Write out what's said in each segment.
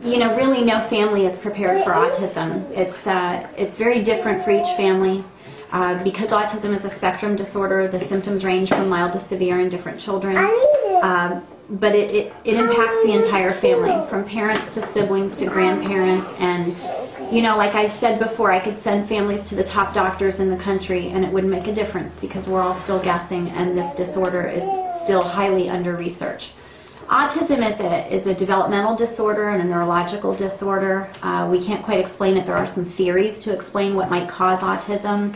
You know, really no family is prepared for autism. It's very different for each family. Because autism is a spectrum disorder, the symptoms range from mild to severe in different children. But it impacts the entire family, from parents to siblings to grandparents. And, you know, like I said before, I could send families to the top doctors in the country and it wouldn't make a difference because we're all still guessing and this disorder is still highly under research. Autism is a developmental disorder and a neurological disorder. We can't quite explain it. There are some theories to explain what might cause autism.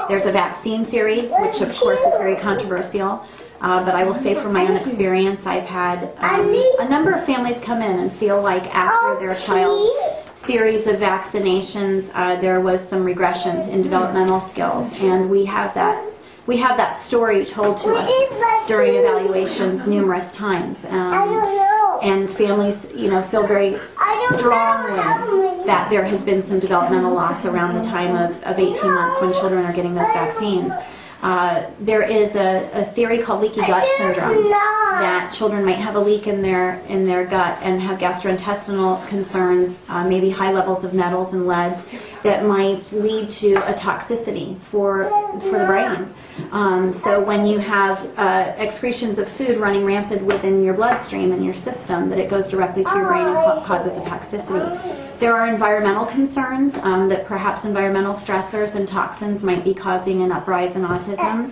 There's a vaccine theory, which of course is very controversial. But I will say from my own experience, I've had a number of families come in and feel like after their child's series of vaccinations, there was some regression in developmental skills. And we have that story told to us during evaluations numerous times. And families, you know, feel very strongly that there has been some developmental loss around the time of 18 months when children are getting those vaccines. There is a theory called leaky gut syndrome, that children might have a leak in their gut and have gastrointestinal concerns, maybe high levels of metals and leads that might lead to a toxicity for the brain. So when you have excretions of food running rampant within your bloodstream and your system, that it goes directly to your brain and causes a toxicity. There are environmental concerns that perhaps environmental stressors and toxins might be causing an uprise in autism.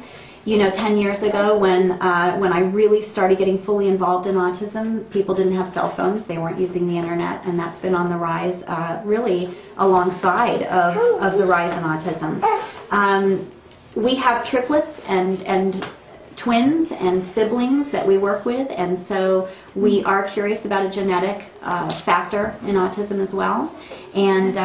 You know, 10 years ago when I really started getting fully involved in autism, people didn't have cell phones, they weren't using the internet, and that's been on the rise really alongside of the rise in autism. We have triplets and twins and siblings that we work with, and so we are curious about a genetic factor in autism as well. And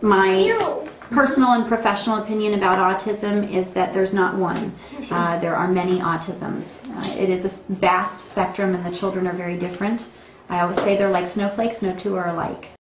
my personal and professional opinion about autism is that there's not one. There are many autisms. It is a vast spectrum and the children are very different. I always say they're like snowflakes, no two are alike.